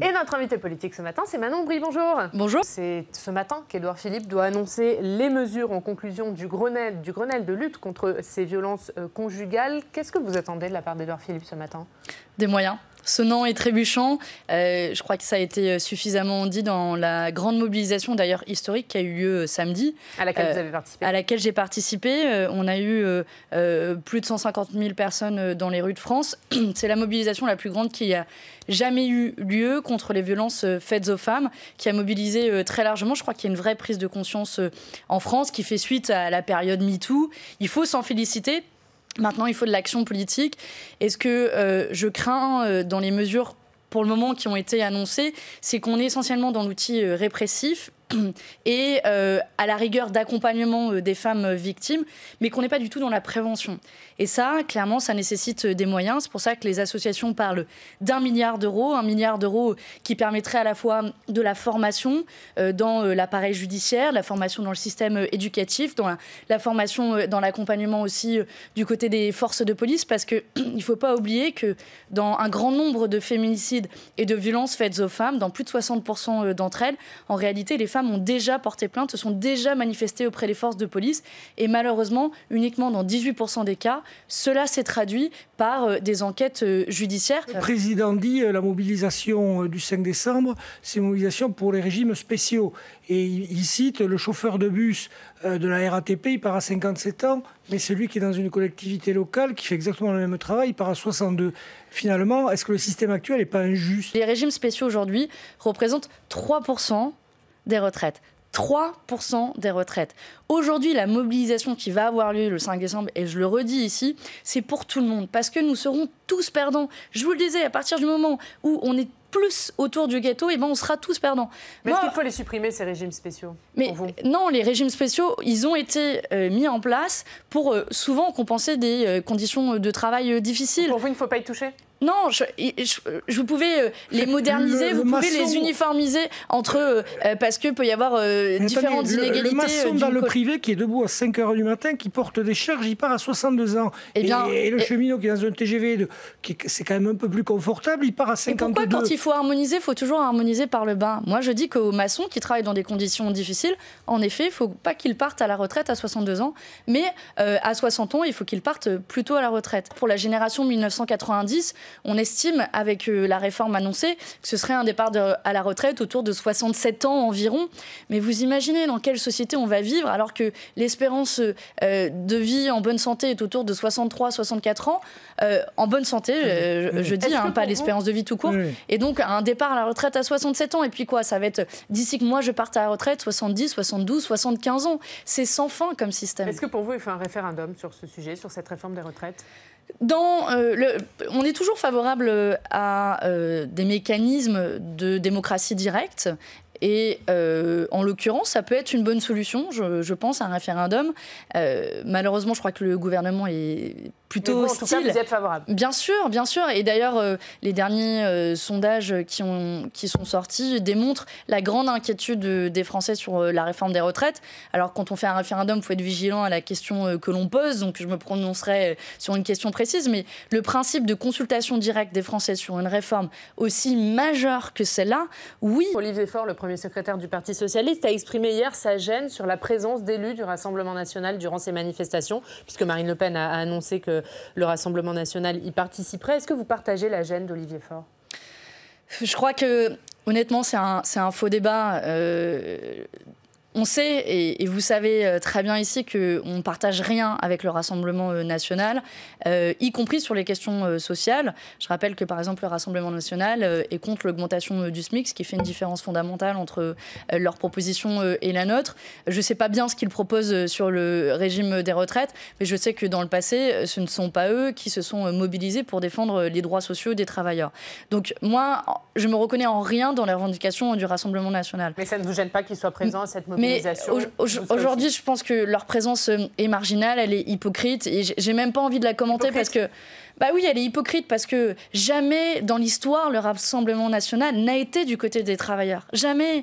Et notre invité politique ce matin, c'est Manon Bry. Bonjour. Bonjour. C'est ce matin qu'Édouard Philippe doit annoncer les mesures en conclusion du Grenelle de lutte contre ces violences conjugales. Qu'est-ce que vous attendez de la part d'Édouard Philippe ce matin? Des moyens. Sonnant et trébuchant. Je crois que ça a été suffisamment dit dans la grande mobilisation, d'ailleurs historique, qui a eu lieu samedi. À laquelle vous avez participé. À laquelle j'ai participé. On a eu plus de 150 000 personnes dans les rues de France. C'est la mobilisation la plus grande qui a jamais eu lieu contre les violences faites aux femmes, qui a mobilisé très largement. Je crois qu'il y a une vraie prise de conscience en France qui fait suite à la période MeToo. Il faut s'en féliciter. Maintenant, il faut de l'action politique. Et ce que je crains dans les mesures, pour le moment, qui ont été annoncées, c'est qu'on est essentiellement dans l'outil répressif et à la rigueur d'accompagnement des femmes victimes, mais qu'on n'est pas du tout dans la prévention. Et ça, clairement, ça nécessite des moyens. C'est pour ça que les associations parlent d'1 milliard d'euros, 1 milliard d'euros qui permettrait à la fois de la formation dans l'appareil judiciaire, la formation dans le système éducatif, dans la formation dans l'accompagnement aussi du côté des forces de police, parce qu'il ne faut pas oublier que dans un grand nombre de féminicides et de violences faites aux femmes, dans plus de 60% d'entre elles, en réalité, les femmes ont déjà porté plainte, se sont déjà manifestées auprès des forces de police, et malheureusement, uniquement dans 18% des cas, cela s'est traduit par des enquêtes judiciaires. Le président dit la mobilisation du 5 décembre, c'est une mobilisation pour les régimes spéciaux. Et il cite le chauffeur de bus de la RATP, il part à 57 ans, mais celui qui est dans une collectivité locale, qui fait exactement le même travail, il part à 62. Finalement, est-ce que le système actuel n'est pas injuste? Les régimes spéciaux aujourd'hui représentent 3% des retraites. 3% des retraites. Aujourd'hui, la mobilisation qui va avoir lieu le 5 décembre, et je le redis ici, c'est pour tout le monde, parce que nous serons tous perdants. Je vous le disais, à partir du moment où on est plus autour du ghetto, et ben on sera tous perdants. Mais est-ce qu'il faut les supprimer, ces régimes spéciaux? Mais non, les régimes spéciaux, ils ont été mis en place pour souvent compenser des conditions de travail difficiles. Pour vous, il ne faut pas y toucher? Non, vous pouvez les moderniser, vous pouvez les uniformiser entre eux, parce qu'il peut y avoir différentes inégalités. Le maçon dans le privé qui est debout à 5 h du matin, qui porte des charges, il part à 62 ans. Et le cheminot qui est dans un TGV, c'est quand même un peu plus confortable, il part à 52. Et pourquoi, quand il faut harmoniser, il faut toujours harmoniser par le bas? Moi, je dis qu'aux maçons qui travaillent dans des conditions difficiles, en effet, il ne faut pas qu'ils partent à la retraite à 62 ans, mais à 60 ans, il faut qu'ils partent plutôt à la retraite. Pour la génération 1990, on estime, avec la réforme annoncée, que ce serait un départ à la retraite autour de 67 ans environ. Mais vous imaginez dans quelle société on va vivre alors que l'espérance de vie en bonne santé est autour de 63-64 ans. En bonne santé, je dis, pas l'espérance de vie tout court. Oui. Et donc, un départ à la retraite à 67 ans. Et puis quoi, ça va être, d'ici que moi je parte à la retraite, 70, 72, 75 ans. C'est sans fin comme système. Est-ce que pour vous, il faut un référendum sur ce sujet, sur cette réforme des retraites? On est toujours favorable à des mécanismes de démocratie directe. Et en l'occurrence, ça peut être une bonne solution, je pense, à un référendum. Malheureusement, je crois que le gouvernement est plutôt hostile. En tout cas, vous êtes favorable. Bien sûr, bien sûr. Et d'ailleurs, les derniers sondages qui sont sortis démontrent la grande inquiétude des Français sur la réforme des retraites. Alors, quand on fait un référendum, il faut être vigilant à la question que l'on pose. Donc, je me prononcerai sur une question précise. Mais le principe de consultation directe des Français sur une réforme aussi majeure que celle-là, oui. Olivier Faure, le premier secrétaire du Parti socialiste, a exprimé hier sa gêne sur la présence d'élus du Rassemblement national durant ces manifestations, puisque Marine Le Pen a annoncé que le Rassemblement national y participerait. Est-ce que vous partagez la gêne d'Olivier Faure? Je crois que, honnêtement, c'est un faux débat. On sait, et vous savez très bien ici, qu'on ne partage rien avec le Rassemblement national, y compris sur les questions sociales. Je rappelle que, par exemple, le Rassemblement national est contre l'augmentation du SMIC, ce qui fait une différence fondamentale entre leur proposition et la nôtre. Je ne sais pas bien ce qu'ils proposent sur le régime des retraites, mais je sais que dans le passé, ce ne sont pas eux qui se sont mobilisés pour défendre les droits sociaux des travailleurs. Donc moi, je me reconnais en rien dans les revendications du Rassemblement national. Mais ça ne vous gêne pas qu'ils soient présents à cette mobilisation? Mais aujourd'hui, je pense que leur présence est marginale, elle est hypocrite, et j'ai même pas envie de la commenter parce que... Bah oui, elle est hypocrite parce que jamais dans l'histoire, le Rassemblement national n'a été du côté des travailleurs. Jamais.